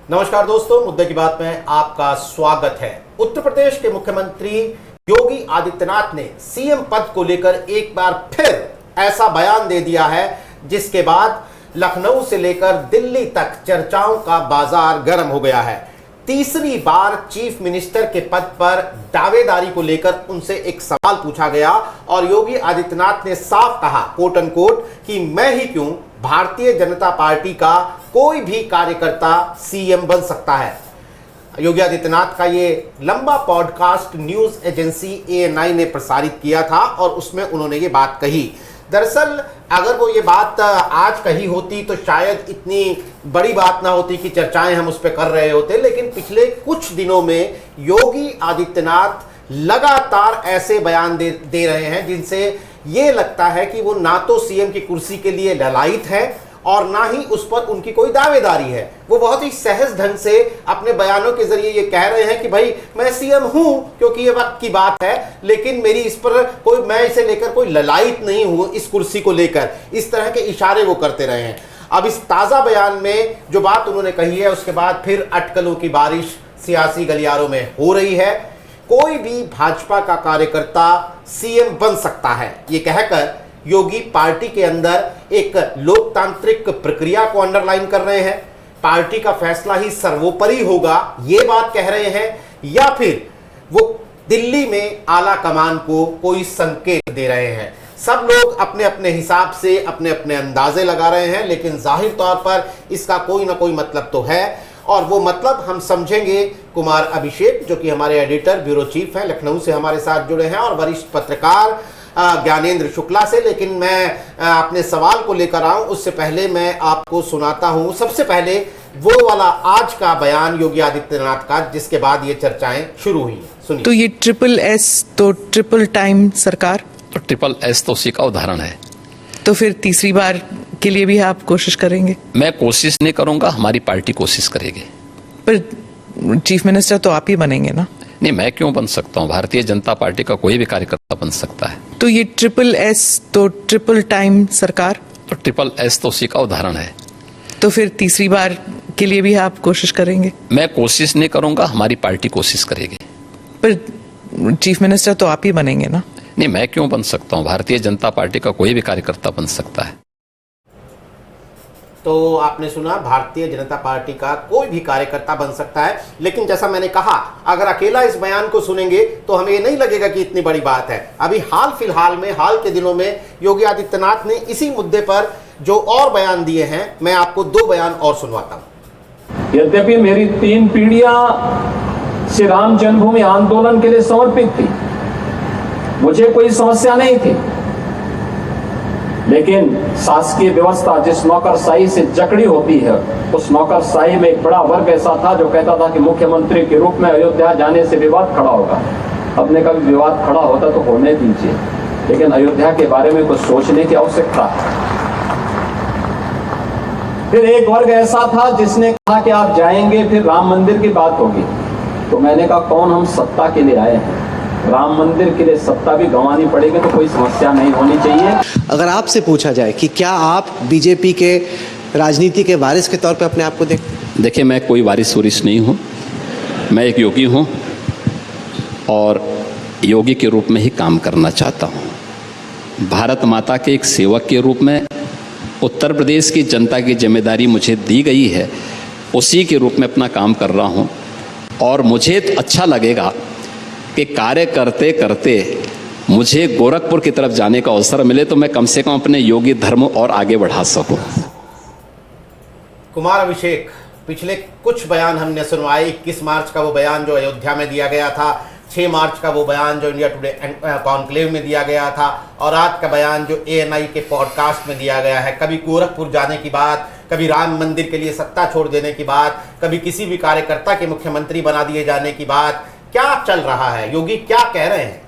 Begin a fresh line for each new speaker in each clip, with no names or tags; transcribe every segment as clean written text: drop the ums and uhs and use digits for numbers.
नमस्कार दोस्तों, मुद्दे की बात में आपका स्वागत है। उत्तर प्रदेश के मुख्यमंत्री योगी आदित्यनाथ ने सीएम पद को लेकर एक बार फिर ऐसा बयान दे दिया है जिसके बाद लखनऊ से लेकर दिल्ली तक चर्चाओं का बाजार गर्म हो गया है। तीसरी बार चीफ मिनिस्टर के पद पर दावेदारी को लेकर उनसे एक सवाल पूछा गया और योगी आदित्यनाथ ने साफ कहा, कोट अनकोट, कि मैं ही क्यों, भारतीय जनता पार्टी का कोई भी कार्यकर्ता सीएम बन सकता है। योगी आदित्यनाथ का ये लंबा पॉडकास्ट न्यूज एजेंसी ANI ने प्रसारित किया था और उसमें उन्होंने ये बात कही। दरअसल अगर वो ये बात आज कही होती तो शायद इतनी बड़ी बात ना होती कि चर्चाएं हम उस पर कर रहे होते, लेकिन पिछले कुछ दिनों में योगी आदित्यनाथ लगातार ऐसे बयान दे रहे हैं जिनसे ये लगता है कि वो ना तो सीएम की कुर्सी के लिए ललायित है और ना ही उस पर उनकी कोई दावेदारी है। वो बहुत ही सहज ढंग से अपने बयानों के जरिए ये कह रहे हैं कि भाई मैं सीएम हूं क्योंकि ये वक्त की बात है, लेकिन मेरी इस पर कोई, मैं इसे लेकर कोई ललायित नहीं हूं इस कुर्सी को लेकर। इस तरह के इशारे वो करते रहे हैं। अब इस ताजा बयान में जो बात उन्होंने कही है उसके बाद फिर अटकलों की बारिश सियासी गलियारों में हो रही है। कोई भी भाजपा का कार्यकर्ता सीएम बन सकता है, ये कहकर योगी पार्टी के अंदर एक लोकतांत्रिक प्रक्रिया को अंडरलाइन कर रहे हैं। पार्टी का फैसला ही सर्वोपरि होगा, ये बात कह रहे हैं, या फिर वो दिल्ली में आला कमान को कोई संकेत दे रहे हैं। सब लोग अपने अपने हिसाब से अपने अपने अंदाजे लगा रहे हैं, लेकिन जाहिर तौर पर इसका कोई ना कोई मतलब तो है और वो मतलब हम समझेंगे। कुमार अभिषेक, जो कि हमारे एडिटर ब्यूरो चीफ हैं, लखनऊ से हमारे साथ जुड़े हैं, और वरिष्ठ पत्रकार ज्ञानेंद्र शुक्ला से। लेकिन मैं अपने सवाल को लेकर आऊं उससे पहले मैं आपको सुनाता हूं सबसे पहले वो वाला आज का बयान योगी आदित्यनाथ का जिसके बाद ये चर्चाएं शुरू हुई। सुनिए।
तो ये SSS तो ट्रिपल टाइम सरकार,
तो SSS तो उसी का उदाहरण है।
तो फिर तीसरी बार के लिए भी आप कोशिश करेंगे?
मैं कोशिश नहीं करूंगा, हमारी पार्टी कोशिश करेगी।
पर चीफ मिनिस्टर तो आप ही बनेंगे ना?
नहीं, मैं क्यों बन सकता हूं? भारतीय जनता पार्टी का कोई भी कार्यकर्ता बन सकता है।
तो ये SSS तो ट्रिपल टाइम सरकार,
तो SSS तो उसी का उदाहरण है।
तो फिर तीसरी बार के लिए भी आप कोशिश करेंगे?
मैं कोशिश नहीं करूंगा, हमारी पार्टी कोशिश करेगी।
पर चीफ मिनिस्टर तो आप ही बनेंगे ना?
नहीं, मैं क्यों बन सकता हूं? भारतीय जनता पार्टी का कोई भी कार्यकर्ता बन सकता है।
तो आपने सुना, भारतीय जनता पार्टी का कोई भी कार्यकर्ता बन सकता है, लेकिन जैसा मैंने कहा, अगर अकेला इस बयान को सुनेंगे तो हमें ये नहीं लगेगा कि इतनी बड़ी बात है। अभी हाल फिलहाल में, हाल के दिनों में योगी आदित्यनाथ ने इसी मुद्दे पर जो और बयान दिए हैं, मैं आपको 2 बयान और सुनवाता हूं।
यद्यपि मेरी 3 पीढ़ियां श्री राम जन्मभूमि आंदोलन के लिए समर्पित थी, मुझे कोई समस्या नहीं थी, लेकिन शासकीय व्यवस्था जिस नौकरशाही से जकड़ी होती है, उस नौकरशाही में एक बड़ा वर्ग ऐसा था जो कहता था कि मुख्यमंत्री के रूप में अयोध्या जाने से विवाद खड़ा होगा। अपने का भी विवाद खड़ा होता तो होने दीजिए, लेकिन अयोध्या के बारे में कुछ सोचने की आवश्यकता है। फिर एक वर्ग ऐसा था जिसने कहा कि आप जाएंगे फिर राम मंदिर की बात होगी। तो मैंने कहा, कौन हम सत्ता के लिए आए हैं? राम मंदिर के लिए सत्ता भी गंवानी पड़ेगी तो कोई समस्या नहीं होनी चाहिए।
अगर आपसे पूछा जाए कि क्या आप बीजेपी के राजनीति के वारिस के तौर पे अपने आप को
देखिए, मैं कोई वारिस वरिस नहीं हूं, मैं एक योगी हूं और योगी के रूप में ही काम करना चाहता हूं। भारत माता के एक सेवक के रूप में उत्तर प्रदेश की जनता की जिम्मेदारी मुझे दी गई है, उसी के रूप में अपना काम कर रहा हूं। और मुझे अच्छा लगेगा कि कार्य करते करते मुझे गोरखपुर की तरफ जाने का अवसर मिले तो मैं कम से कम अपने योगी धर्म और आगे बढ़ा सकूं।
कुमार अभिषेक, पिछले कुछ बयान हमने सुनवाए। 21 मार्च का वो बयान जो अयोध्या में दिया गया था, 6 मार्च का वो बयान जो इंडिया टुडे कॉन्क्लेव में दिया गया था, और आज का बयान जो ANI के पॉडकास्ट में दिया गया है। कभी गोरखपुर जाने की बात, कभी राम मंदिर के लिए सत्ता छोड़ देने की बात, कभी किसी भी कार्यकर्ता के मुख्यमंत्री बना दिए जाने की बात। क्या चल रहा है? योगी क्या कह रहे हैं?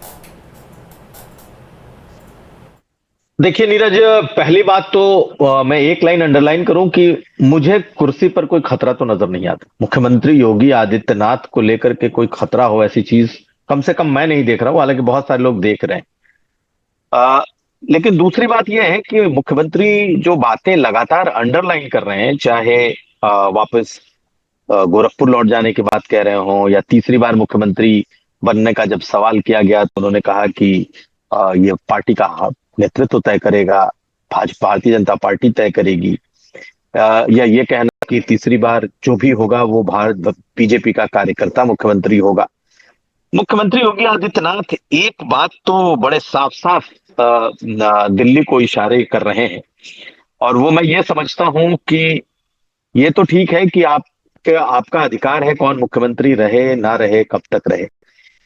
देखिए नीरज, पहली बात तो मैं एक लाइन अंडरलाइन करूं कि मुझे कुर्सी पर कोई खतरा तो नजर नहीं आता। मुख्यमंत्री योगी आदित्यनाथ को लेकर के कोई खतरा हो ऐसी चीज कम से कम मैं नहीं देख रहा हूं, हालांकि बहुत सारे लोग देख रहे हैं। लेकिन दूसरी बात यह है कि मुख्यमंत्री जो बातें लगातार अंडरलाइन कर रहे हैं, चाहे वापस गोरखपुर लौट जाने की बात कह रहे हो, या तीसरी बार मुख्यमंत्री बनने का जब सवाल किया गया तो उन्होंने कहा कि ये पार्टी का नेतृत्व तय करेगा, भारतीय जनता पार्टी तय करेगी, या ये कहना कि तीसरी बार जो भी होगा वो भारत बीजेपी का कार्यकर्ता मुख्यमंत्री होगा। मुख्यमंत्री योगी आदित्यनाथ एक बात तो बड़े साफ साफ दिल्ली को इशारे कर रहे हैं, और वो मैं ये समझता हूं कि ये तो ठीक है कि आपका अधिकार है कौन मुख्यमंत्री रहे ना रहे, कब तक रहे,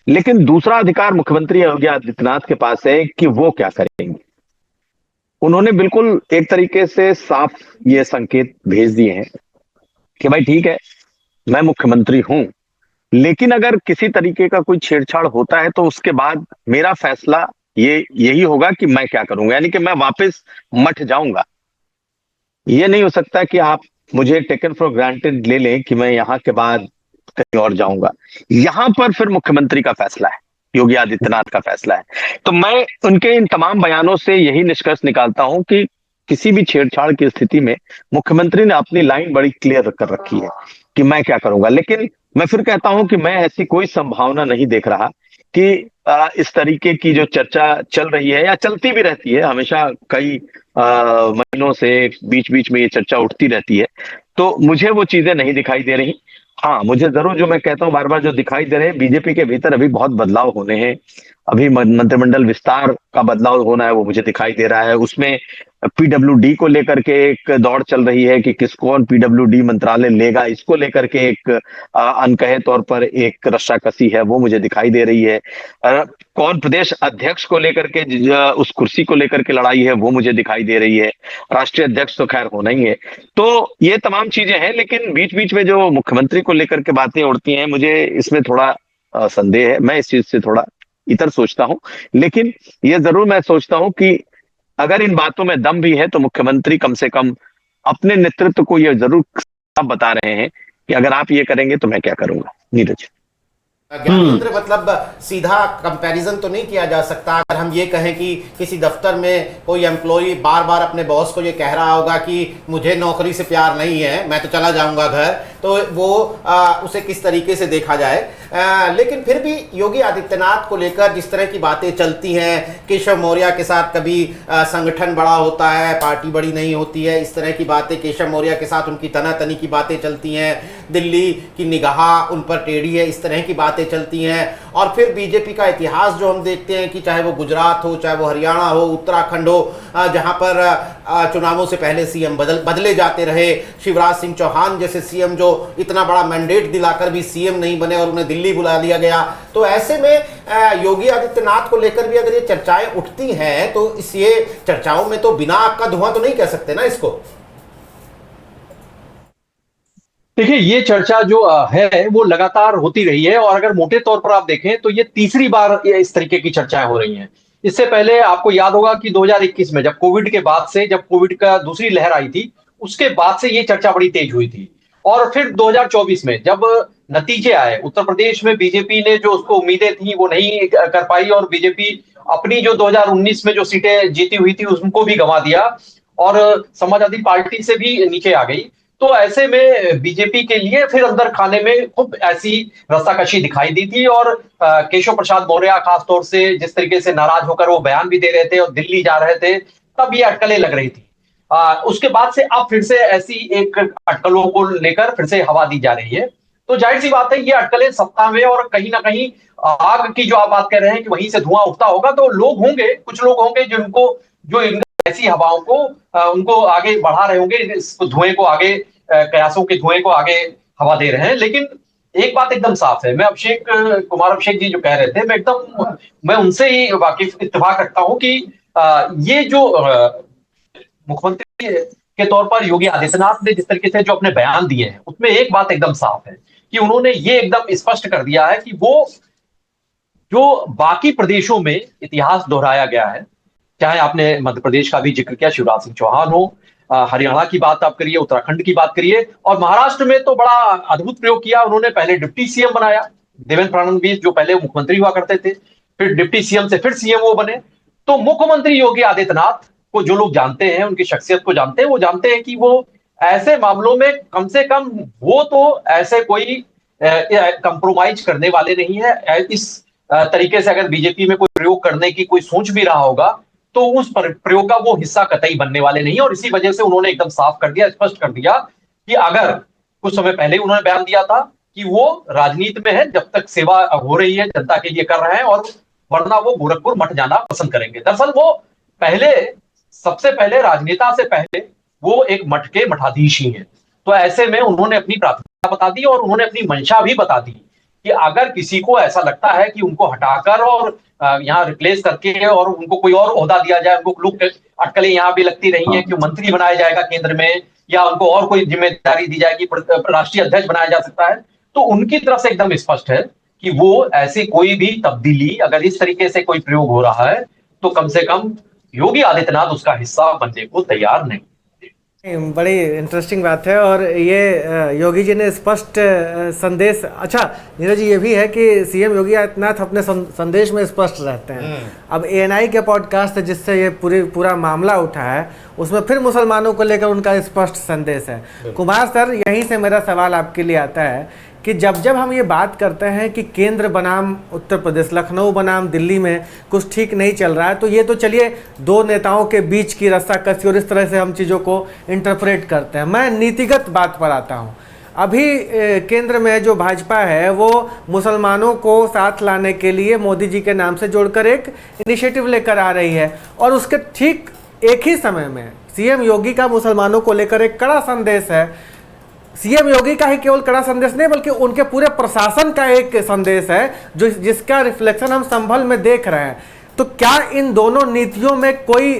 लेकिन दूसरा अधिकार मुख्यमंत्री योगी आदित्यनाथ के पास है कि वो क्या करेंगे। उन्होंने बिल्कुल एक तरीके से साफ ये संकेत भेज दिए हैं कि भाई ठीक है, मैं मुख्यमंत्री हूं, लेकिन अगर किसी तरीके का कोई छेड़छाड़ होता है तो उसके बाद मेरा फैसला यही होगा कि मैं क्या करूंगा, यानी कि मैं वापस मठ जाऊंगा। ये नहीं हो सकता कि आप मुझे टेकन फॉर ग्रांटेड ले लें कि मैं यहां के बाद कहीं और जाऊंगा। यहां पर फिर मुख्यमंत्री का फैसला है, योगी आदित्यनाथ का फैसला है। तो मैं उनके इन तमाम बयानों से यही निष्कर्ष निकालता हूं कि किसी भी छेड़छाड़ की स्थिति में मुख्यमंत्री ने अपनी लाइन बड़ी क्लियर कर रखी है कि मैं क्या करूंगा। लेकिन मैं फिर कहता हूं कि मैं ऐसी कोई संभावना नहीं देख रहा कि इस तरीके की जो चर्चा चल रही है या चलती भी रहती है, हमेशा कई महीनों से बीच बीच में ये चर्चा उठती रहती है, तो मुझे वो चीजें नहीं दिखाई दे रही। हाँ, मुझे जरूर, जो मैं कहता हूँ बार बार, जो दिखाई दे रहे हैं बीजेपी के भीतर अभी बहुत बदलाव होने हैं, अभी मंत्रिमंडल विस्तार का बदलाव होना है, वो मुझे दिखाई दे रहा है। उसमें पीडब्ल्यूडी को लेकर के एक दौड़ चल रही है कि कौन पीडब्ल्यूडी मंत्रालय लेगा, इसको लेकर के एक अनकहे तौर पर एक रस्साकसी है, वो मुझे दिखाई दे रही है। कौन प्रदेश अध्यक्ष को लेकर के उस कुर्सी को लेकर के लड़ाई है, वो मुझे दिखाई दे रही है। राष्ट्रीय अध्यक्ष तो खैर होना ही है। तो ये तमाम चीजें हैं, लेकिन बीच बीच में जो मुख्यमंत्री को लेकर के बातें उड़ती हैं, मुझे इसमें थोड़ा संदेह है। मैं इस चीज से थोड़ा इतर सोचता हूं, लेकिन ये जरूर मैं सोचता हूं कि अगर इन बातों में दम भी है तो मुख्यमंत्री कम से कम अपने नेतृत्व को ये जरूर साफ बता रहे हैं कि अगर आप ये करेंगे तो मैं क्या करूंगा। नीरज,
ज्ञानेंद्र, मतलब सीधा कंपैरिजन तो नहीं किया जा सकता। अगर हम ये कहें कि किसी दफ्तर में कोई एम्प्लॉय बार बार अपने बॉस को ये कह रहा होगा कि मुझे नौकरी से प्यार नहीं है, मैं तो चला जाऊंगा घर, तो वो उसे किस तरीके से देखा जाए। लेकिन फिर भी योगी आदित्यनाथ को लेकर जिस तरह की बातें चलती हैं, केशव मौर्य के साथ कभी संगठन बड़ा होता है, पार्टी बड़ी नहीं होती है, इस तरह की बातें, केशव मौर्य के साथ उनकी तनातनी की बातें चलती हैं, दिल्ली की निगाह उन पर टेढ़ी है, इस तरह की बातें चलती हैं। और फिर बीजेपी का इतिहास जो हम देखते हैं कि चाहे वो गुजरात हो, चाहे वो हरियाणा हो, उत्तराखंड हो, जहां पर चुनावों से पहले सीएम बदले जाते रहे। शिवराज सिंह चौहान जैसे सीएम जो इतना बड़ा मैंडेट दिलाकर भी सीएम नहीं बने और उन्हें दिल्ली बुला लिया गया। तो ऐसे में योगी आदित्यनाथ को लेकर भी अगर ये चर्चाएं उठती हैं तो इस ये चर्चाओं में तो बिना आग का धुआं तो नहीं कह सकते ना इसको।
देखिए, ये चर्चा जो है वो लगातार होती रही है, और अगर मोटे तौर पर आप देखें तो ये तीसरी बार इस तरीके की चर्चाएं हो रही हैं। इससे पहले आपको याद होगा कि 2021 में जब कोविड के बाद से, जब कोविड का दूसरी लहर आई थी, उसके बाद से ये चर्चा बड़ी तेज हुई थी। और फिर 2024 में जब नतीजे आए, उत्तर प्रदेश में बीजेपी ने जो उसको उम्मीदें थी वो नहीं कर पाई, और बीजेपी अपनी जो 2019 में जो सीटें जीती हुई थी उनको भी गंवा दिया, और समाजवादी पार्टी से भी नीचे आ गई। तो ऐसे में बीजेपी के लिए फिर अंदर खाने में खूब ऐसी रस्साकशी दिखाई दी थी, और केशव प्रसाद मौर्य खास तौर से जिस तरीके से नाराज होकर वो बयान भी दे रहे थे और दिल्ली जा रहे थे, तब ये अटकलें लग रही थी। उसके बाद से अब फिर से ऐसी एक अटकलों को लेकर फिर से हवा दी जा रही है। तो जाहिर सी बात है ये अटकलें सत्ता में, और कहीं ना कहीं आग की जो आप बात कर रहे हैं कि वहीं से धुआं उठता होगा, तो लोग होंगे, कुछ लोग होंगे जो ऐसी हवाओं को उनको आगे बढ़ा रहे होंगे, इस धुएं को आगे, कयासों के धुएं को आगे हवा दे रहे हैं। लेकिन एक बात एकदम साफ है, मैं कुमार अभिषेक जी जो कह रहे थे, मैं उनसे ही वाकिफ इत्तेफाक रखता हूं कि ये जो मुख्यमंत्री के तौर पर योगी आदित्यनाथ ने जिस तरीके से जो अपने बयान दिए हैं, उसमें एक बात एकदम साफ है कि उन्होंने ये एकदम स्पष्ट कर दिया है कि वो जो बाकी प्रदेशों में इतिहास दोहराया गया है, चाहे आपने मध्य प्रदेश का भी जिक्र किया, शिवराज सिंह चौहान हो, हरियाणा की बात आप करिए, उत्तराखंड की बात करिए, और महाराष्ट्र में तो बड़ा अद्भुत प्रयोग किया उन्होंने। पहले डिप्टी सीएम बनाया देवेंद्र फडणवीस, जो पहले मुख्यमंत्री हुआ करते थे, फिर डिप्टी सीएम से फिर सीएम वो बने। तो मुख्यमंत्री योगी आदित्यनाथ को जो लोग जानते हैं, उनकी शख्सियत को जानते हैं, वो जानते हैं कि वो ऐसे मामलों में कम से कम वो तो ऐसे कोई कंप्रोमाइज करने वाले नहीं है। इस तरीके से अगर बीजेपी में कोई प्रयोग करने की कोई सोच भी रहा होगा तो उस प्रयोग का वो हिस्सा कतई बनने वाले नहीं है। और इसी वजह से उन्होंने एकदम साफ कर दिया, स्पष्ट कर दिया कि अगर कुछ समय पहले उन्होंने बयान दिया था कि वो राजनीति में है जब तक सेवा हो रही है, जनता के लिए कर रहे हैं, और वरना वो गोरखपुर मठ जाना पसंद करेंगे। दरअसल वो पहले, सबसे पहले, राजनेता से पहले वो एक मठ के मठाधीश ही हैं। तो ऐसे में उन्होंने अपनी प्राथमिकता बता दी और उन्होंने अपनी मंशा भी बता दी कि अगर किसी को ऐसा लगता है कि उनको हटाकर और यहाँ रिप्लेस करके और उनको कोई और ओहदा दिया जाए, उनको लोग अटकलें यहाँ भी लगती रही हैं कि मंत्री बनाया जाएगा केंद्र में, या उनको और कोई जिम्मेदारी दी जाएगी, राष्ट्रीय अध्यक्ष बनाया जा सकता है, तो उनकी तरफ से एकदम स्पष्ट है कि वो ऐसी कोई भी तब्दीली, अगर इस तरीके से कोई प्रयोग हो रहा है तो कम से कम योगी आदित्यनाथ उसका हिस्सा बनने को तैयार नहीं।
बड़ी इंटरेस्टिंग बात है। और ये योगी जी ने स्पष्ट संदेश, अच्छा नीरज जी ये भी है कि सीएम योगी आदित्यनाथ अपने संदेश में स्पष्ट रहते हैं। अब एएनआई के पॉडकास्ट जिससे ये पूरा मामला उठा है उसमें फिर मुसलमानों को लेकर उनका स्पष्ट संदेश है। कुमार सर, यहीं से मेरा सवाल आपके लिए आता है कि जब हम ये बात करते हैं कि केंद्र बनाम उत्तर प्रदेश, लखनऊ बनाम दिल्ली में कुछ ठीक नहीं चल रहा है, तो ये तो चलिए दो नेताओं के बीच की रस्साकसी और इस तरह से हम चीज़ों को इंटरप्रेट करते हैं। मैं नीतिगत बात पर आता हूँ। अभी केंद्र में जो भाजपा है वो मुसलमानों को साथ लाने के लिए मोदी जी के नाम से जोड़कर एक इनिशिएटिव लेकर आ रही है, और उसके ठीक एक ही समय में सीएम योगी का मुसलमानों को लेकर एक कड़ा संदेश है। सीएम योगी का ही केवल कड़ा संदेश नहीं बल्कि उनके पूरे प्रशासन का एक संदेश है जो जिसका रिफ्लेक्शन हम संभल में देख रहे हैं। तो क्या इन दोनों नीतियों में कोई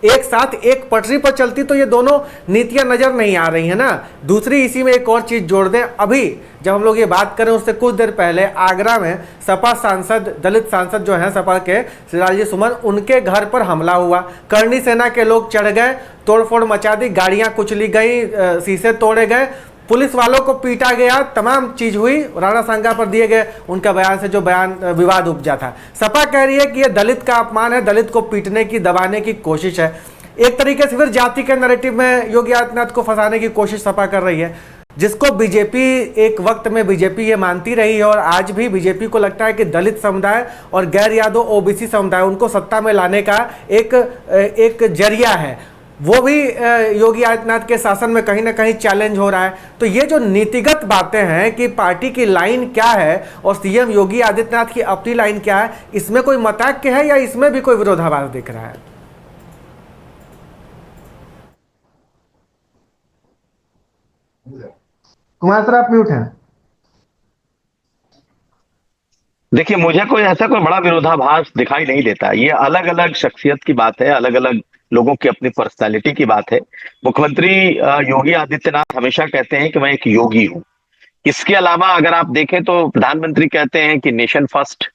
एक साथ एक पटरी पर चलती तो ये दोनों नीतियां नजर नहीं आ रही है ना। दूसरी इसी में एक और चीज जोड़ दें, अभी जब हम लोग ये बात करें उससे कुछ देर पहले आगरा में सपा सांसद, दलित सांसद जो हैं सपा के श्रीलाल सुमन, उनके घर पर हमला हुआ। करणी सेना के लोग चढ़ गए, तोड़फोड़ मचा दी, गाड़ियां कुचली गई, शीशे तोड़े गए, पुलिस वालों को पीटा गया, तमाम चीज हुई। राणा सांगा पर दिए गए उनका बयान से जो बयान विवाद उपजा था। सपा कह रही है कि यह दलित का अपमान है, दलित को पीटने की, दबाने की कोशिश है। एक तरीके से फिर जाति के नैरेटिव में योगी आदित्यनाथ को फंसाने की कोशिश सपा कर रही है, जिसको बीजेपी एक वक्त में बीजेपी ये मानती रही है और आज भी बीजेपी को लगता है कि दलित समुदाय और गैर यादव ओबीसी समुदाय उनको सत्ता में लाने का एक जरिया है। वो भी योगी आदित्यनाथ के शासन में कहीं ना कहीं चैलेंज हो रहा है। तो ये जो नीतिगत बातें हैं कि पार्टी की लाइन क्या है और सीएम योगी आदित्यनाथ की अपनी लाइन क्या है, इसमें कोई मताक है या इसमें भी कोई विरोधाभास दिख रहा है?
कुमार सर, आप म्यूट हैं।
देखिए, मुझे कोई ऐसा कोई बड़ा विरोधाभास दिखाई नहीं देता। ये अलग अलग शख्सियत की बात है, अलग अलग लोगों की अपनी पर्सनालिटी की बात है। मुख्यमंत्री योगी आदित्यनाथ हमेशा कहते हैं कि मैं एक योगी हूं। इसके अलावा अगर आप देखें तो प्रधानमंत्री कहते हैं कि नेशन फर्स्ट।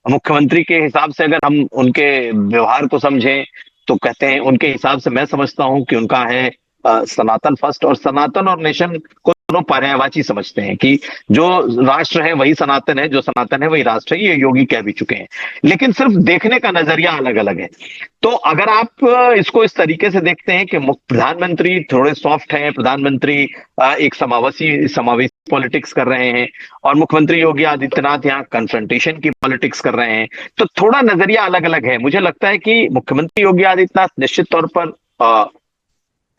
मुख्यमंत्री के हिसाब से अगर हम उनके व्यवहार को समझें तो कहते हैं, उनके हिसाब से मैं समझता हूं कि उनका है सनातन फर्स्ट। और सनातन और नेशन को दोनों पर्यायवाची समझते हैं कि जो राष्ट्र है वही सनातन है, जो सनातन है वही राष्ट्र है। ये योगी कह भी चुके हैं, लेकिन सिर्फ देखने का नजरिया अलग अलग है। तो अगर आप इसको इस तरीके से देखते हैं कि प्रधानमंत्री थोड़े सॉफ्ट हैं, प्रधानमंत्री एक समावेशी पॉलिटिक्स कर रहे हैं और मुख्यमंत्री योगी आदित्यनाथ यहाँ कन्फ्रंटेशन की पॉलिटिक्स कर रहे हैं, तो थोड़ा नजरिया अलग अलग है। मुझे लगता है कि मुख्यमंत्री योगी आदित्यनाथ निश्चित तौर पर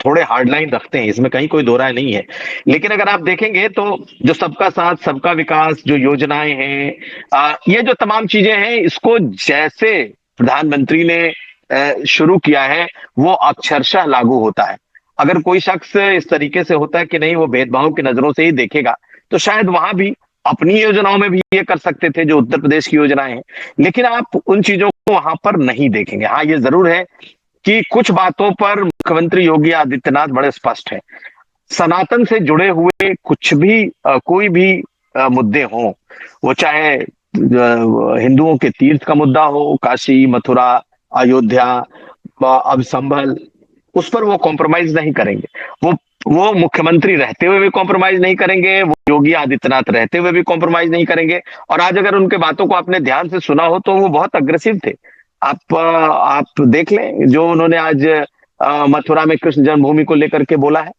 थोड़े हार्ड लाइन रखते हैं, इसमें कहीं कोई दो राय नहीं है। लेकिन अगर आप देखेंगे तो जो सबका साथ सबका विकास, जो योजनाएं हैं, ये जो तमाम चीजें हैं, इसको जैसे प्रधानमंत्री ने शुरू किया है वो अक्षरशः लागू होता है। अगर कोई शख्स इस तरीके से होता है कि नहीं वो भेदभाव की नजरों से ही देखेगा, तो शायद वहां भी अपनी योजनाओं में भी ये कर सकते थे जो उत्तर प्रदेश की योजनाएं हैं, लेकिन आप उन चीजों को वहां पर नहीं देखेंगे। हाँ, ये जरूर है कि कुछ बातों पर मुख्यमंत्री योगी आदित्यनाथ बड़े स्पष्ट हैं। सनातन से जुड़े हुए कुछ भी कोई भी मुद्दे हों, वो चाहे हिंदुओं के तीर्थ का मुद्दा हो, काशी, मथुरा, अयोध्या, अब संभल, उस पर वो कॉम्प्रोमाइज नहीं करेंगे। वो मुख्यमंत्री रहते हुए भी कॉम्प्रोमाइज नहीं करेंगे, वो योगी आदित्यनाथ रहते हुए भी कॉम्प्रोमाइज नहीं करेंगे। और आज अगर उनके बातों को आपने ध्यान से सुना हो तो वो बहुत अग्रेसिव थे। आप देख लें जो उन्होंने आज मथुरा में कृष्ण जन्मभूमि को लेकर के बोला है?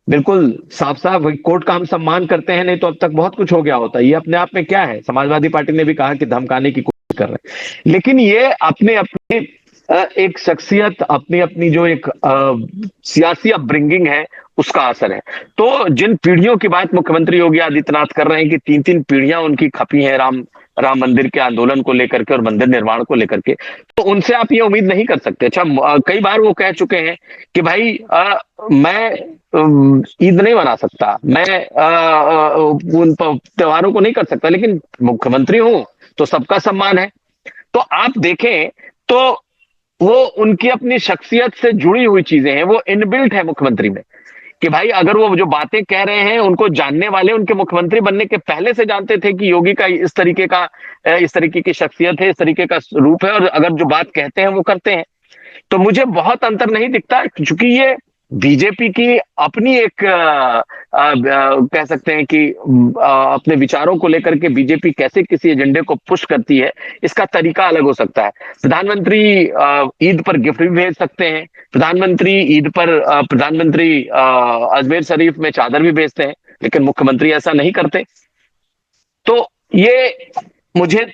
बिल्कुल साफ साफ कोर्ट का हम सम्मान करते हैं, नहीं तो अब तक बहुत कुछ हो गया होता। ये अपने आप में क्या है? समाजवादी पार्टी ने भी कहा कि धमकाने की कोशिश कर रहे हैं, लेकिन ये अपने अपने एक शख्सियत, अपनी अपनी जो एक सियासी अपब्रिंगिंग है उसका असर है। तो जिन पीढ़ियों की बात मुख्यमंत्री योगी आदित्यनाथ कर रहे हैं कि 3-3 पीढ़ियां उनकी खपी हैं राम मंदिर के आंदोलन को लेकर के और मंदिर निर्माण को लेकर के, तो उनसे आप ये उम्मीद नहीं कर सकते। अच्छा, कई बार वो कह चुके हैं कि भाई मैं ईद नहीं मना सकता, मैं उन त्योहारों को नहीं कर सकता, लेकिन मुख्यमंत्री हूं तो सबका सम्मान है। तो आप देखें तो वो उनकी अपनी शख्सियत से जुड़ी हुई चीजें हैं, वो इनबिल्ट है मुख्यमंत्री में, कि भाई अगर वो जो बातें कह रहे हैं उनको जानने वाले उनके मुख्यमंत्री बनने के पहले से जानते थे कि योगी का इस तरीके की शख्सियत है, इस तरीके का रूप है, और अगर जो बात कहते हैं वो करते हैं। तो मुझे बहुत अंतर नहीं दिखता, क्योंकि ये बीजेपी की अपनी एक कह सकते हैं कि अपने विचारों को लेकर के बीजेपी कैसे किसी एजेंडे को पुश करती है, इसका तरीका अलग हो सकता है। प्रधानमंत्री ईद पर गिफ्ट भी भेज सकते हैं, प्रधानमंत्री ईद पर प्रधानमंत्री अजमेर शरीफ में चादर भी भेजते हैं, लेकिन मुख्यमंत्री ऐसा नहीं करते। तो ये मुझे,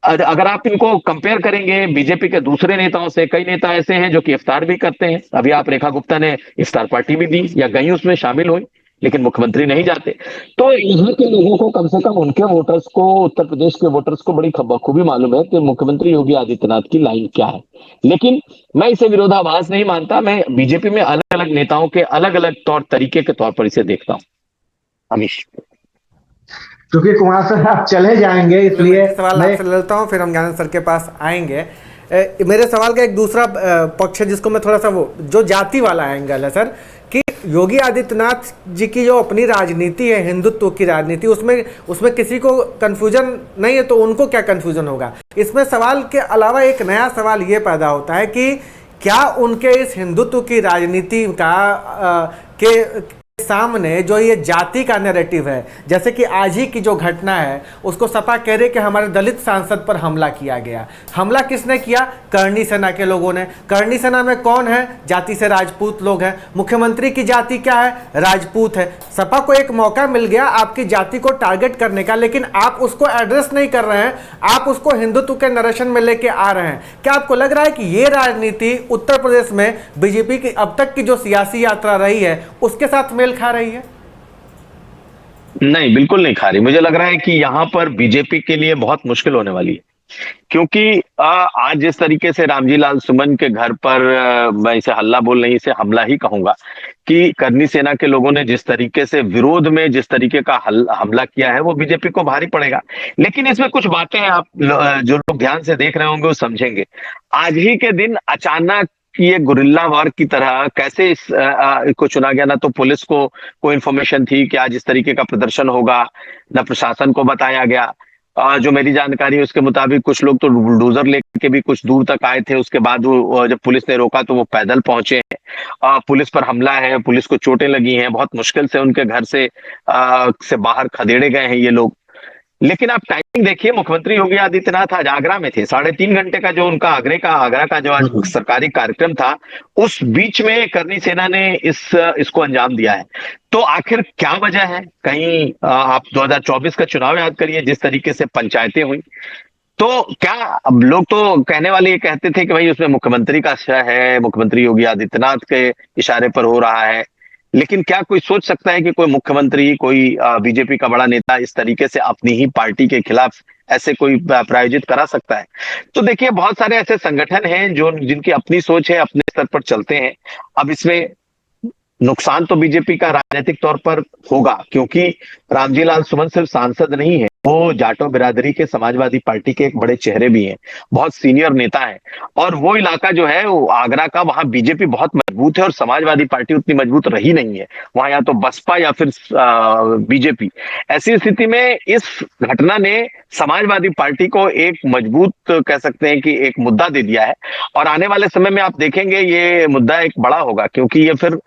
अगर आप इनको कंपेयर करेंगे बीजेपी के दूसरे नेताओं से, कई नेता ऐसे हैं जो कि इफ्तार भी करते हैं। अभी आप रेखा गुप्ता ने इफ्तार पार्टी भी दी या गई उसमें शामिल हुई, लेकिन मुख्यमंत्री नहीं जाते। तो यहाँ के लोगों को, कम से कम उनके वोटर्स को, उत्तर प्रदेश के वोटर्स को बड़ी बखूबी मालूम है कि मुख्यमंत्री योगी आदित्यनाथ की लाइन क्या है। लेकिन मैं इसे विरोधाभास नहीं मानता। मैं बीजेपी में अलग अलग नेताओं के अलग अलग तौर तरीके के तौर पर इसे देखता हूँ। अमीश,
क्योंकि कुमार सर आप चले जाएंगे, इसलिए सवाल आपसे लेता हूँ, फिर हम ज्ञानेंद्र सर के पास आएंगे। मेरे सवाल का एक दूसरा पक्ष है जिसको मैं थोड़ा सा, वो जो जाति वाला एंगल है सर, कि योगी आदित्यनाथ जी की जो अपनी राजनीति है, हिंदुत्व की राजनीति, उसमें किसी को कन्फ्यूजन नहीं है, तो उनको क्या कन्फ्यूजन होगा? इसमें सवाल के अलावा एक नया सवाल ये पैदा होता है कि क्या उनके इस हिंदुत्व की राजनीति का के सामने जो ये जाति का नैरेटिव है, जैसे कि आज ही की जो घटना है, उसको सपा कह रहे कि हमारे दलित सांसद पर हमला किया गया। हमला किसने किया? करणी सेना के लोगों ने। करणी सेना में कौन है? जाति से राजपूत लोग हैं। मुख्यमंत्री की जाति क्या है? राजपूत है। सपा को एक मौका मिल गया आपकी जाति को टारगेट करने का, लेकिन आप उसको एड्रेस नहीं कर रहे हैं, आप उसको हिंदुत्व के नरेशन में लेके आ रहे हैं। क्या आपको लग रहा है कि ये राजनीति उत्तर प्रदेश में बीजेपी की अब तक की जो सियासी यात्रा रही है उसके साथ मेल खा रही है?
नहीं, बिल्कुल नहीं खा रही। मुझे लग रहा है कि यहाँ पर बीजेपी के लिए बहुत मुश्किल होने वाली है, क्योंकि आज जिस तरीके से रामजी लाल सुमन के घर पर, मैं इसे हल्ला बोल नहीं, इसे हमला ही कहूंगा, कि करनी सेना के लोगों ने जिस तरीके से विरोध में जिस तरीके का हमला किया है, वो बीजेपी को भारी पड़ेगा। लेकिन इसमें कुछ बातें आप जो लोग ध्यान से देख रहे होंगे वो समझेंगे। आज ही के दिन अचानक ये गुरिल्ला वार की तरह कैसे को चुना गया? ना तो पुलिस को कोई इन्फॉर्मेशन थी कि आज इस तरीके का प्रदर्शन होगा, न प्रशासन को बताया गया। जो मेरी जानकारी है उसके मुताबिक कुछ लोग तो बुलडोजर लेके भी कुछ दूर तक आए थे, उसके बाद वो जब पुलिस ने रोका तो वो पैदल पहुंचे हैं। पुलिस पर हमला है, पुलिस को चोटें लगी हैं, बहुत मुश्किल से उनके घर से बाहर खदेड़े गए हैं ये लोग। लेकिन आप टाइमिंग देखिए, मुख्यमंत्री योगी आदित्यनाथ आज आगरा में थे, 3.5 घंटे का जो उनका आगरा का जो आज सरकारी कार्यक्रम था, उस बीच में करनी सेना ने इसको अंजाम दिया है। तो आखिर क्या वजह है? कहीं आप 2024 का चुनाव याद करिए, जिस तरीके से पंचायतें हुई, तो क्या अब लोग तो कहने वाले ये कहते थे कि भाई उसमें मुख्यमंत्री का श्रेय है, मुख्यमंत्री योगी आदित्यनाथ के इशारे पर हो रहा है। लेकिन क्या कोई सोच सकता है कि कोई मुख्यमंत्री, कोई बीजेपी का बड़ा नेता इस तरीके से अपनी ही पार्टी के खिलाफ ऐसे कोई प्रायोजित करा सकता है? तो देखिए, बहुत सारे ऐसे संगठन हैं जिनकी अपनी सोच है, अपने स्तर पर चलते हैं। अब इसमें नुकसान तो बीजेपी का राजनीतिक तौर पर होगा, क्योंकि रामजी लाल सुमन सिर्फ सांसद नहीं है, वो जाटो बिरादरी के समाजवादी पार्टी के एक बड़े चेहरे भी हैं, बहुत सीनियर नेता हैं। और वो इलाका जो है, वो आगरा का, वहां बीजेपी बहुत मजबूत है और समाजवादी पार्टी उतनी मजबूत रही नहीं है। वहां या तो बसपा या फिर बीजेपी। ऐसी स्थिति में इस घटना ने समाजवादी पार्टी को एक मजबूत, कह सकते हैं कि एक मुद्दा दे दिया है। और आने वाले समय में आप देखेंगे ये मुद्दा एक बड़ा होगा, क्योंकि ये फिर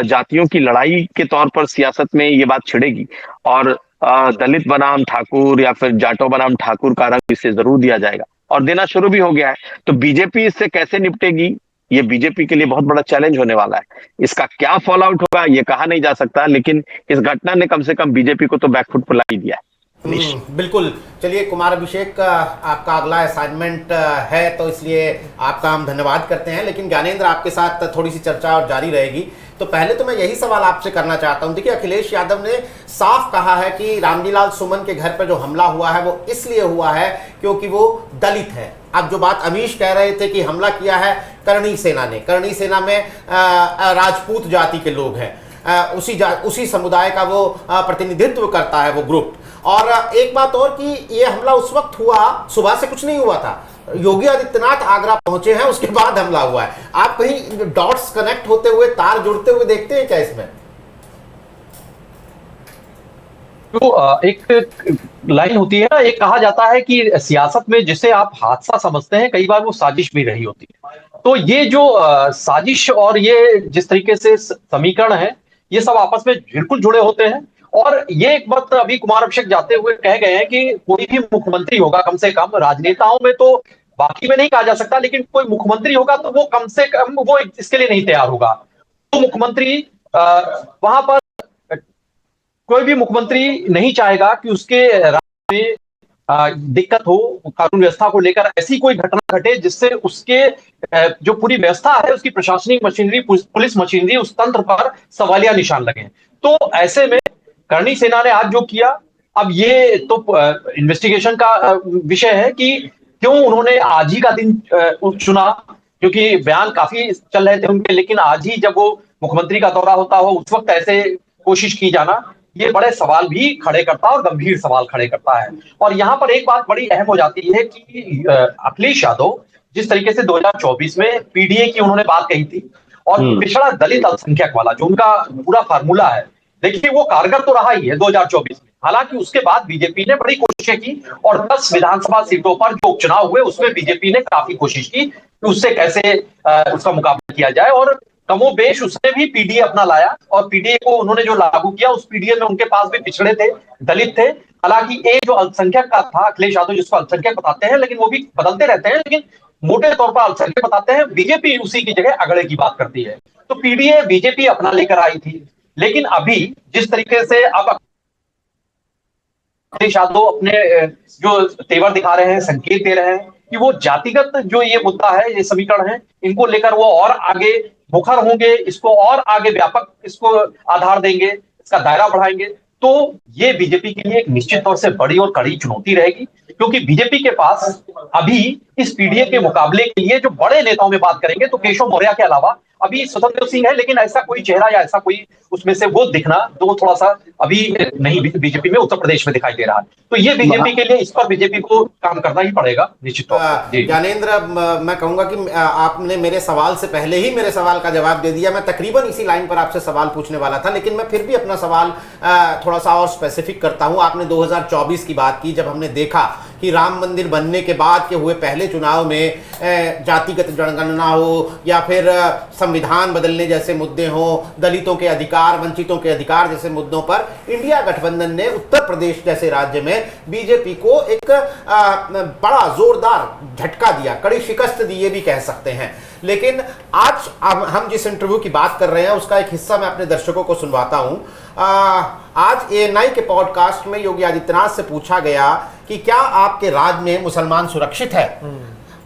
जातियों की लड़ाई के तौर पर सियासत में ये बात छिड़ेगी, और दलित बनाम ठाकुर या फिर जाटो बनाम ठाकुर का रंग इसे जरूर दिया जाएगा, और देना शुरू भी हो गया है। तो बीजेपी इससे कैसे निपटेगी, ये बीजेपी के लिए बहुत बड़ा चैलेंज होने वाला है। इसका क्या फॉल आउट होगा ये कहा नहीं जा सकता, लेकिन इस घटना ने कम से कम बीजेपी को तो बैकफुट पर ला ही दिया है।
बिल्कुल। चलिए कुमार अभिषेक, आपका अगला असाइनमेंट है तो इसलिए आपका हम धन्यवाद करते हैं, लेकिन ज्ञानेंद्र आपके साथ थोड़ी सी चर्चा और जारी रहेगी। तो पहले तो मैं यही सवाल आपसे करना चाहता हूं। देखिए, अखिलेश यादव ने साफ कहा है कि रामजीलाल सुमन के घर पर जो हमला हुआ है वो इसलिए हुआ है क्योंकि वो दलित है। अब जो बात अमीश कह रहे थे कि हमला किया है करणी सेना ने, करणी सेना में राजपूत जाति के लोग हैं, उसी समुदाय का वो प्रतिनिधित्व करता है वो ग्रुप। और एक बात और कि ये हमला उस वक्त हुआ, सुबह से कुछ नहीं हुआ था, योगी आदित्यनाथ आगरा पहुंचे हैं उसके बाद हमला हुआ है। आप कहीं डॉट्स कनेक्ट होते हुए, तार जुड़ते हुए देखते हैं क्या इसमें?
तो एक लाइन होती है ना, एक कहा जाता है कि सियासत में जिसे आप हादसा समझते हैं कई बार वो साजिश भी रही होती है। तो ये जो साजिश और ये जिस तरीके से समीकरण है, ये सब आपस में बिल्कुल जुड़े होते हैं। और ये एक बात अभी कुमार अभिषेक जाते हुए कह गए हैं कि कोई भी मुख्यमंत्री होगा, कम से कम राजनेताओं में तो बाकी में नहीं कहा जा सकता, लेकिन कोई मुख्यमंत्री होगा तो वो कम से कम वो इसके लिए नहीं तैयार होगा। तो मुख्यमंत्री वहां पर कोई भी मुख्यमंत्री नहीं चाहेगा कि उसके राज्य में दिक्कत हो, कानून व्यवस्था को लेकर ऐसी कोई घटना घटे जिससे उसके जो पूरी व्यवस्था है, उसकी प्रशासनिक मशीनरी, पुलिस मशीनरी, उस तंत्र पर सवालिया निशान लगे। तो ऐसे में करणी सेना ने आज जो किया, अब ये तो इन्वेस्टिगेशन का विषय है कि क्यों उन्होंने आज ही का दिन चुना, क्योंकि बयान काफी चल रहे थे उनके, लेकिन आज ही जब वो मुख्यमंत्री का दौरा होता हो उस वक्त ऐसे कोशिश की जाना, ये बड़े सवाल भी खड़े करता है और गंभीर सवाल खड़े करता है। और यहाँ पर एक बात बड़ी अहम हो जाती है कि अखिलेश यादव जिस तरीके से 2024 में पीडीए की उन्होंने बात कही थी और पिछड़ा दलित अल्पसंख्यक वाला जो उनका पूरा फार्मूला है, देखिए वो कारगर तो रहा ही है 2024 में। हालांकि उसके बाद बीजेपी ने बड़ी कोशिशें की और 10 विधानसभा सीटों पर जो उपचुनाव हुए उसमें बीजेपी ने काफी कोशिश की कि उससे कैसे उसका मुकाबला किया जाए, और कमोबेश उसने भी पीडीए अपना लाया और पीडीए को उन्होंने जो लागू किया उस पीडीए में उनके पास भी पिछड़े थे, दलित थे। हालांकि एक जो अल्पसंख्यक का था, अखिलेश यादव जिसको अल्पसंख्यक बताते हैं, लेकिन वो भी बदलते रहते हैं, लेकिन मोटे तौर पर अल्पसंख्यक बताते हैं। बीजेपी उसी की जगह अगड़े की बात करती है। तो पीडीए बीजेपी अपना लेकर आई थी, लेकिन अभी जिस तरीके से अब अखिलेश यादव अपने जो तेवर दिखा रहे हैं, संकेत दे रहे हैं कि वो जातिगत जो ये मुद्दा है, ये समीकरण है, इनको लेकर वो और आगे मुखर होंगे, इसको और आगे व्यापक इसको आधार देंगे, इसका दायरा बढ़ाएंगे। तो ये बीजेपी के लिए एक निश्चित तौर से बड़ी और कड़ी चुनौती रहेगी, क्योंकि बीजेपी के पास अभी इस पीडीए के मुकाबले के लिए जो बड़े नेताओं में बात करेंगे तो केशव मौर्य के अलावा अभी स्वतंत्र सिंह है, लेकिन ऐसा कोई चेहरा या ऐसा कोई उसमें से वो दिखना तो थोड़ा सा अभी नहीं बीजेपी में उत्तर प्रदेश में दिखाई दे रहा है। तो ये बीजेपी के लिए इस पर बीजेपी को काम करना ही पड़ेगा निश्चित तौर पर। ज्ञानेंद्र,
मैं कहूंगा कि आपने मेरे सवाल से पहले ही मेरे सवाल का जवाब दे दिया। मैं तकरीबन इसी लाइन पर आपसे सवाल पूछने वाला था, लेकिन मैं फिर भी अपना सवाल थोड़ा सा और स्पेसिफिक करता हूं। आपने 2024 की बात की, जब हमने देखा कि राम मंदिर बनने के बाद के हुए पहले चुनाव में जातिगत जनगणना हो या फिर संविधान बदलने जैसे मुद्दे हो, दलितों के अधिकार, वंचितों के अधिकार जैसे मुद्दों पर इंडिया गठबंधन ने उत्तर प्रदेश जैसे राज्य में बीजेपी को एक बड़ा जोरदार झटका दिया, कड़ी शिकस्त दी, ये भी कह सकते हैं। लेकिन आज हम जिस इंटरव्यू की बात कर रहे हैं उसका एक हिस्सा मैं अपने दर्शकों को सुनवाता हूं। आज एएनआई के पॉडकास्ट में योगी आदित्यनाथ से पूछा गया कि क्या आपके राज्य में मुसलमान सुरक्षित है?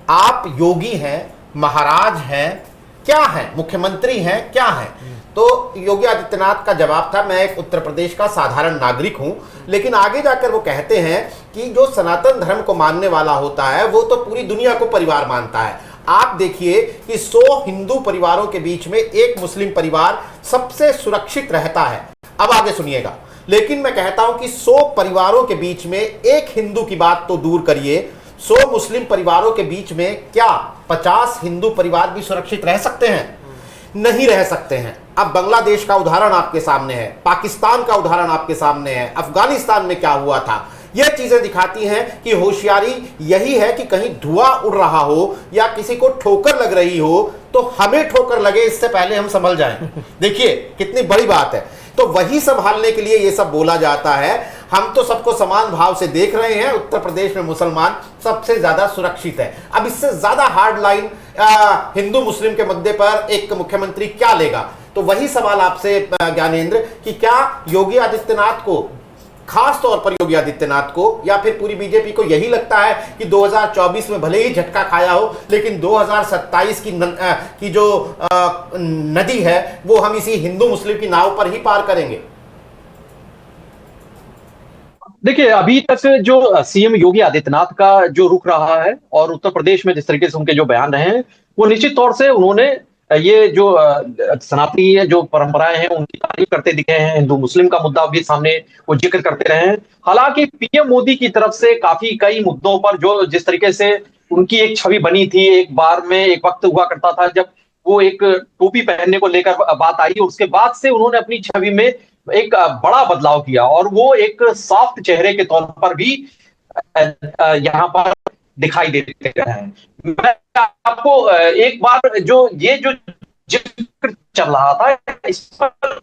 आप योगी हैं, महाराज हैं, क्या हैं, मुख्यमंत्री हैं, क्या हैं? तो योगी आदित्यनाथ का जवाब था, मैं एक उत्तर प्रदेश का साधारण नागरिक हूं। लेकिन आगे जाकर वो कहते हैं कि जो सनातन धर्म को मानने वाला होता है वो तो पूरी दुनिया को परिवार मानता है। आप देखिए कि 100 हिंदू परिवारों के बीच में एक मुस्लिम परिवार सबसे सुरक्षित रहता है। अब आगे सुनिएगा। लेकिन मैं कहता हूं कि 100 परिवारों के बीच में एक हिंदू की बात तो दूर करिए, 100 मुस्लिम परिवारों के बीच में क्या 50 हिंदू परिवार भी सुरक्षित रह सकते हैं? नहीं रह सकते हैं। अब बांग्लादेश का उदाहरण आपके सामने है, पाकिस्तान का उदाहरण आपके सामने है, अफगानिस्तान में क्या हुआ था। यह चीजें दिखाती हैं कि होशियारी यही है कि कहीं धुआं उड़ रहा हो या किसी को ठोकर लग रही हो तो हमें ठोकर लगे इससे पहले हम संभल जाएं। देखिए कितनी बड़ी बात है। तो वही संभालने के लिए ये सब बोला जाता है। हम तो सबको समान भाव से देख रहे हैं, उत्तर प्रदेश में मुसलमान सबसे ज्यादा सुरक्षित है। अब इससे ज्यादा हार्ड लाइन हिंदू मुस्लिम के मुद्दे पर एक मुख्यमंत्री क्या लेगा। तो वही सवाल आपसे ज्ञानेंद्र कि क्या योगी आदित्यनाथ को, खास तौर पर योगी आदित्यनाथ को या फिर पूरी बीजेपी को यही लगता है कि 2024 में भले ही झटका खाया हो, लेकिन 2027 की जो नदी है वो हम इसी हिंदू मुस्लिम की नाव पर ही पार करेंगे?
देखिए, अभी तक जो सीएम योगी आदित्यनाथ का जो रुख रहा है और उत्तर प्रदेश में जिस तरीके से उनके जो बयान रहे हैं, वो निश्चित तौर से उन्होंने ये जो सनातनी जो परंपराएं हैं उनकी तारीफ करते दिखे हैं। हिंदू मुस्लिम का मुद्दा भी सामने वो जिक्र करते रहे हैं। हालांकि पीएम मोदी की तरफ से काफी कई मुद्दों पर जो जिस तरीके से उनकी एक छवि बनी थी, एक बार में एक वक्त हुआ करता था जब वो एक टोपी पहनने को लेकर बात आई, उसके बाद से उन्होंने अपनी छवि में एक बड़ा बदलाव किया और वो एक सॉफ्ट चेहरे के तौर पर भी यहाँ पर दिखाई देते हैं। मैं आपको एक बार जो जिक्र चल रहा था इस पर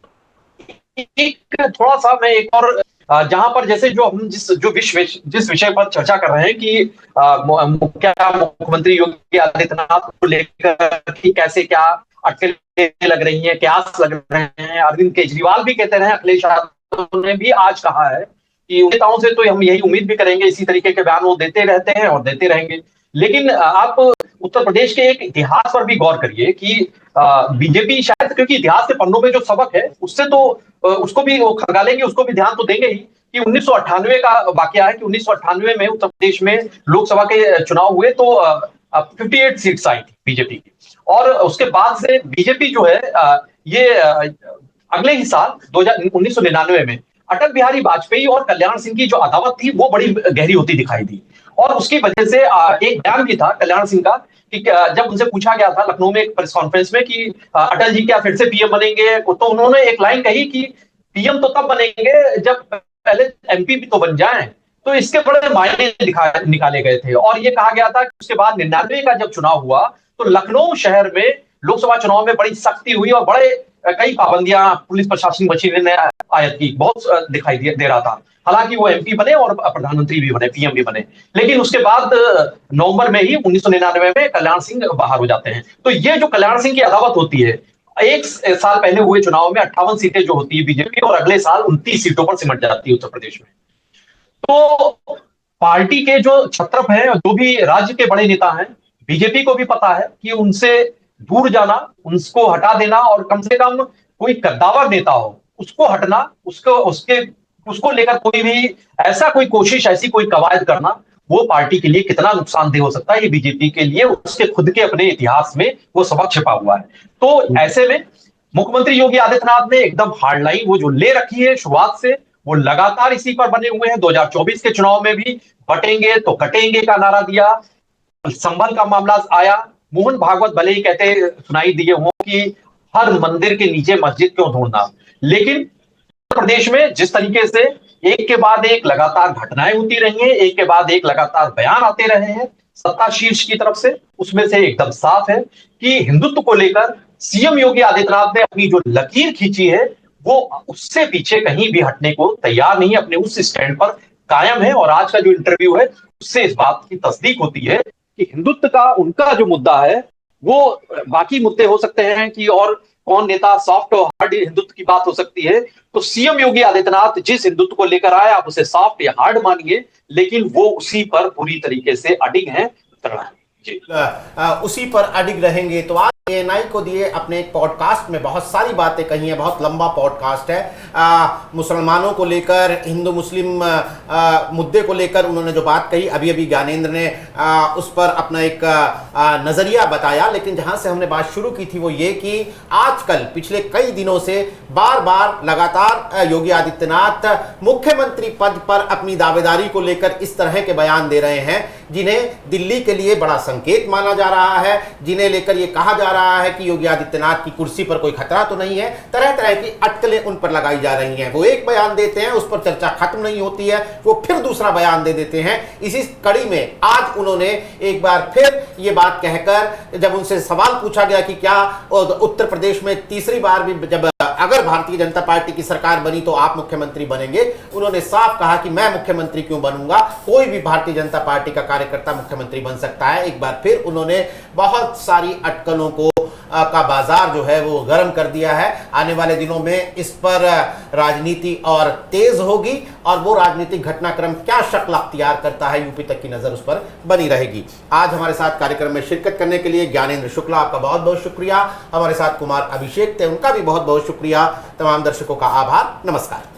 एक थोड़ा सा मैं एक और जहां पर जैसे जो हम जिस विषय पर चर्चा कर रहे हैं कि क्या मुख्यमंत्री योगी आदित्यनाथ को लेकर कि कैसे क्या अटकलें लग रही हैं, क्यास लग रहे हैं। अरविंद केजरीवाल भी कहते रहे, अखिलेश यादव ने भी आज कहा है कि नेताओं से तो हम यही उम्मीद भी करेंगे, इसी तरीके के बयान वो देते रहते हैं और देते रहेंगे। लेकिन आप उत्तर प्रदेश के एक इतिहास पर भी गौर करिए कि बीजेपी शायद, क्योंकि इतिहास के पन्नों में जो सबक है उससे तो उसको भी वो खंगालेंगे, उसको भी ध्यान तो देंगे ही कि 1998 का वाकया है कि 1998 में उत्तर प्रदेश में लोकसभा के चुनाव हुए तो 58 सीट्स आई थी बीजेपी की, और उसके बाद से बीजेपी जो है ये अगले ही साल 1999 में अटल बिहारी वाजपेयी और कल्याण सिंह की जो अदावत थी वो बड़ी गहरी होती दिखाई दी। और उसकी वजह से एक बयान भी था कल्याण सिंह का कि जब उनसे पूछा गया था लखनऊ में एक प्रेस कॉन्फ्रेंस में कि अटल जी क्या फिर से पीएम बनेंगे, तो उन्होंने एक लाइन कही कि पीएम तो तब बनेंगे जब पहले एमपी भी तो बन जाएं। तो इसके बड़े मायने निकाले गए थे और ये कहा गया था कि उसके बाद 99 का जब चुनाव हुआ तो लखनऊ शहर में लोकसभा चुनाव में बड़ी सख्ती हुई और बड़े कई पाबंदियां पुलिस प्रशासनिक मशीनरी ने आयत की, बहुत दिखाई दे रहा था। हालांकि वो एमपी बने और प्रधानमंत्री भी बने, पीएम भी बने, लेकिन उसके बाद नवंबर में ही 1999 में कल्याण सिंह बाहर हो जाते हैं। तो ये जो कल्याण सिंह की अदावत होती है, एक साल पहले हुए चुनाव में 58 सीटें जो होती है बीजेपी और अगले साल 29 सीटों पर सिमट जाती है उत्तर प्रदेश में। तो पार्टी के जो छत्रप हैं, जो भी राज्य के बड़े नेता हैं, बीजेपी को भी पता है कि उनसे दूर जाना, उनको हटा देना और कम से कम कोई कद्दावर नेता हो उसको हटना, उसको लेकर कोई भी ऐसा कोई कोशिश, ऐसी कोई कवायद करना, वो पार्टी के लिए कितना नुकसानदेह हो सकता है, ये बीजेपी के लिए उसके खुद के अपने इतिहास में वो सबक छिपा हुआ है। तो ऐसे में मुख्यमंत्री योगी आदित्यनाथ ने एकदम हार्ड लाइन वो जो ले रखी है शुरुआत से, वो लगातार इसी पर बने हुए हैं। 2024 के चुनाव में भी बटेंगे तो कटेंगे का नारा दिया। संभल का मामला आया, मोहन भागवत भले ही कहते सुनाई दिए हो कि हर मंदिर के नीचे मस्जिद क्यों ढूंढना, लेकिन उत्तर प्रदेश में जिस तरीके से एक के बाद एक लगातार घटनाएं होती रही हैं, एक के बाद एक लगातार बयान आते रहे हैं सत्ता शीर्ष की तरफ से, उसमें से एकदम साफ है कि हिंदुत्व को लेकर सीएम योगी आदित्यनाथ ने अपनी जो लकीर खींची है वो उससे पीछे कहीं भी हटने को तैयार नहीं है, अपने उस स्टैंड पर कायम है। और आज का जो इंटरव्यू है उससे इस बात की तस्दीक होती है कि हिंदुत्व का उनका जो मुद्दा है वो, बाकी मुद्दे हो सकते हैं कि और कौन नेता सॉफ्ट और हार्ड हिंदुत्व की बात हो सकती है, तो सीएम योगी आदित्यनाथ जिस हिंदुत्व को लेकर आए आप उसे सॉफ्ट या हार्ड मानिए, लेकिन वो उसी पर पूरी तरीके से अडिग हैं,
उसी पर अडिग रहेंगे। तो आज एएनआई को दिए अपने एक पॉडकास्ट में बहुत सारी बातें कही हैं, बहुत लंबा पॉडकास्ट है। मुसलमानों को लेकर, हिंदू मुस्लिम मुद्दे को लेकर उन्होंने जो बात कही, अभी अभी ज्ञानेंद्र ने उस पर अपना एक नज़रिया बताया। लेकिन जहां से हमने बात शुरू की थी वो ये कि आजकल पिछले कई दिनों से बार बार लगातार योगी आदित्यनाथ मुख्यमंत्री पद पर अपनी दावेदारी को लेकर इस तरह के बयान दे रहे हैं जिन्हें दिल्ली के लिए बड़ा संकेत माना जा रहा है, जिन्हें लेकर ये कहा जा रहा रहा है कि योगी आदित्यनाथ की कुर्सी पर कोई खतरा तो नहीं है, तरह तरह की अटकलें उन पर लगाई जा रही हैं। वो एक बयान देते हैं, उस पर चर्चा खत्म नहीं होती है, वो फिर दूसरा बयान दे देते हैं। इसी कड़ी में आज उन्होंने एक बार फिर ये बात कहकर, जब उनसे सवाल पूछा गया कि क्या उत्तर प्रदेश में तीसरी बार भी जब अगर भारतीय जनता पार्टी की सरकार बनी तो आप मुख्यमंत्री बनेंगे, उन्होंने साफ कहा कि मैं मुख्यमंत्री क्यों बनूंगा, कोई भी भारतीय जनता पार्टी का कार्यकर्ता मुख्यमंत्री बन सकता है। एक बार फिर उन्होंने बहुत सारी अटकलों को का बाजार जो है वो गर्म कर दिया है। आने वाले दिनों में इस पर राजनीति और तेज होगी और वो राजनीतिक घटनाक्रम क्या शक्ल अख्तियार करता है, यूपी तक की नजर उस पर बनी रहेगी। आज हमारे साथ कार्यक्रम में शिरकत करने के लिए ज्ञानेंद्र शुक्ला, आपका बहुत बहुत शुक्रिया। हमारे साथ कुमार अभिषेक थे, उनका भी बहुत बहुत शुक्रिया। तमाम दर्शकों का आभार, नमस्कार।